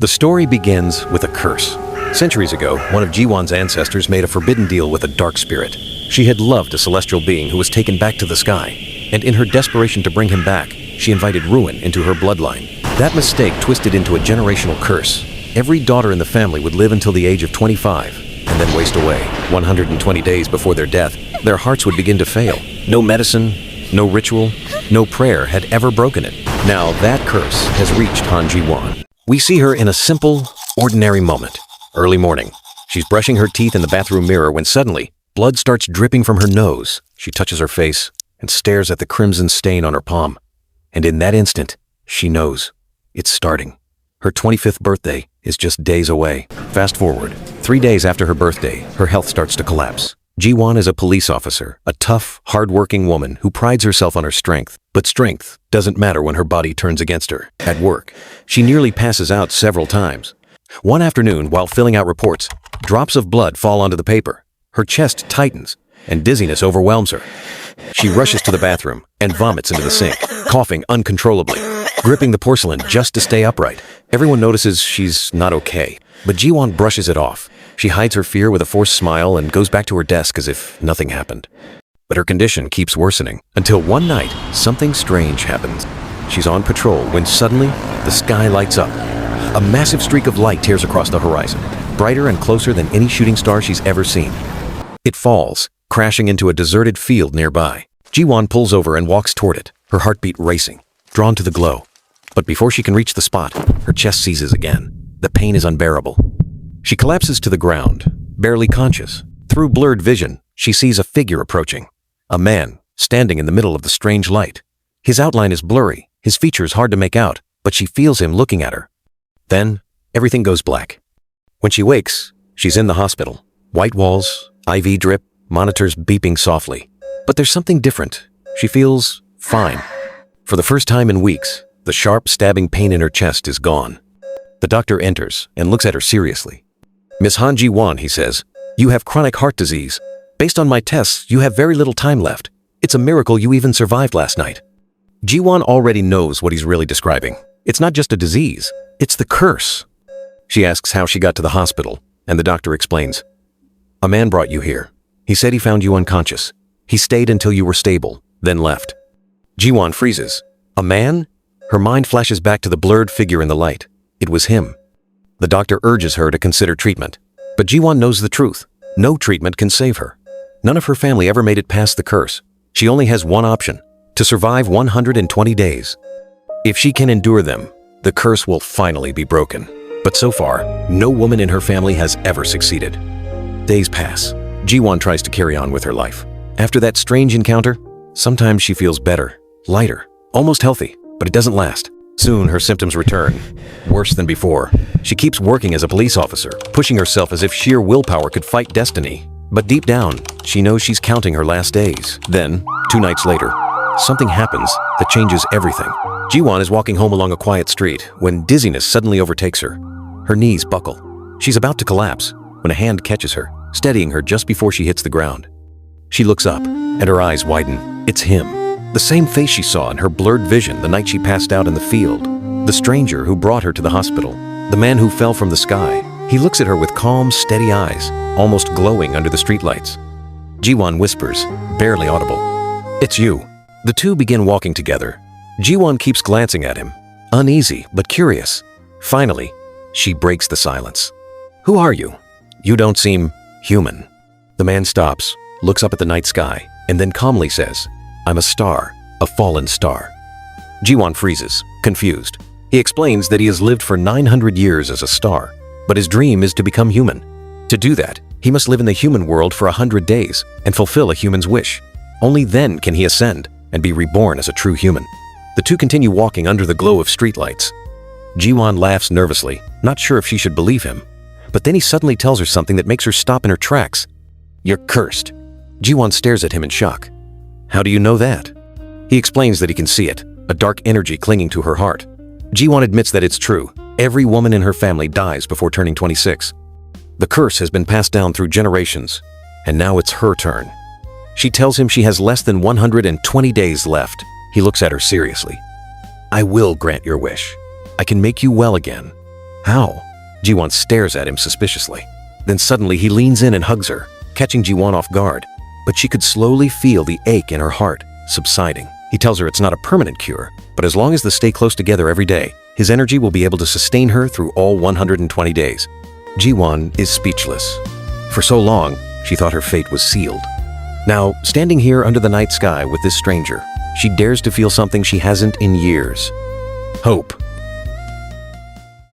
The story begins with a curse. Centuries ago, one of Jiwon's ancestors made a forbidden deal with a dark spirit. She had loved a celestial being who was taken back to the sky, and in her desperation to bring him back, she invited ruin into her bloodline. That mistake twisted into a generational curse. Every daughter in the family would live until the age of 25, and then waste away. 120 days before their death, their hearts would begin to fail. No medicine, no ritual, no prayer had ever broken it. Now that curse has reached Han Ji-won. We see her in a simple, ordinary moment. Early morning. She's brushing her teeth in the bathroom mirror when suddenly, blood starts dripping from her nose. She touches her face and stares at the crimson stain on her palm. And in that instant, she knows. It's starting. Her 25th birthday is just days away. Fast forward. 3 days after her birthday, her health starts to collapse. Ji-won is a police officer, a tough, hard-working woman who prides herself on her strength. But strength doesn't matter when her body turns against her. At work, she nearly passes out several times. One afternoon, while filling out reports, drops of blood fall onto the paper. Her chest tightens, and dizziness overwhelms her. She rushes to the bathroom and vomits into the sink, coughing uncontrollably, gripping the porcelain just to stay upright. Everyone notices she's not okay, but Ji-won brushes it off. She hides her fear with a forced smile and goes back to her desk as if nothing happened. But her condition keeps worsening, until one night, something strange happens. She's on patrol when suddenly, the sky lights up. A massive streak of light tears across the horizon, brighter and closer than any shooting star she's ever seen. It falls, crashing into a deserted field nearby. Ji-won pulls over and walks toward it, her heartbeat racing, drawn to the glow. But before she can reach the spot, her chest seizes again. The pain is unbearable. She collapses to the ground, barely conscious. Through blurred vision, she sees a figure approaching. A man, standing in the middle of the strange light. His outline is blurry, his features hard to make out, but she feels him looking at her. Then, everything goes black. When she wakes, she's in the hospital. White walls, IV drip, monitors beeping softly. But there's something different. She feels fine. For the first time in weeks, the sharp, stabbing pain in her chest is gone. The doctor enters and looks at her seriously. "Miss Han Ji-won," he says, "you have chronic heart disease. Based on my tests, you have very little time left. It's a miracle you even survived last night." Ji-won already knows what he's really describing. It's not just a disease, it's the curse. She asks how she got to the hospital, and the doctor explains. "A man brought you here. He said he found you unconscious. He stayed until you were stable, then left." Ji-won freezes. A man? Her mind flashes back to the blurred figure in the light. It was him. The doctor urges her to consider treatment. But Ji-won knows the truth. No treatment can save her. None of her family ever made it past the curse. She only has one option, to survive 120 days. If she can endure them, the curse will finally be broken. But so far, no woman in her family has ever succeeded. Days pass. Ji-won tries to carry on with her life. After that strange encounter, sometimes she feels better, lighter, almost healthy, but it doesn't last. Soon, her symptoms return, worse than before. She keeps working as a police officer, pushing herself as if sheer willpower could fight destiny. But deep down, she knows she's counting her last days. Then, 2 nights later, something happens that changes everything. Ji-won is walking home along a quiet street when dizziness suddenly overtakes her. Her knees buckle. She's about to collapse when a hand catches her, steadying her just before she hits the ground. She looks up, and her eyes widen. It's him. The same face she saw in her blurred vision the night she passed out in the field. The stranger who brought her to the hospital. The man who fell from the sky. He looks at her with calm, steady eyes, almost glowing under the streetlights. Ji-won whispers, barely audible, "It's you." The two begin walking together. Ji-won keeps glancing at him, uneasy but curious. Finally, she breaks the silence. "Who are you? You don't seem human." The man stops, looks up at the night sky, and then calmly says, "I'm a star, a fallen star." Ji-won freezes, confused. He explains that he has lived for 900 years as a star, but his dream is to become human. To do that, he must live in the human world for 100 days and fulfill a human's wish. Only then can he ascend and be reborn as a true human. The two continue walking under the glow of streetlights. Ji-won laughs nervously, not sure if she should believe him. But then he suddenly tells her something that makes her stop in her tracks. "You're cursed." Ji-won stares at him in shock. "How do you know that?" He explains that he can see it, a dark energy clinging to her heart. Ji-won admits that it's true. Every woman in her family dies before turning 26. The curse has been passed down through generations, and now it's her turn. She tells him she has less than 120 days left. He looks at her seriously. "I will grant your wish. I can make you well again. How? Jiwon stares at him suspiciously. Then suddenly he leans in and hugs her, catching Jiwon off guard. But she could slowly feel the ache in her heart subsiding. He tells her it's not a permanent cure, but as long as they stay close together every day, his energy will be able to sustain her through all 120 days. Jiwon is speechless. For so long, she thought her fate was sealed. Now, standing here under the night sky with this stranger, she dares to feel something she hasn't in years. Hope.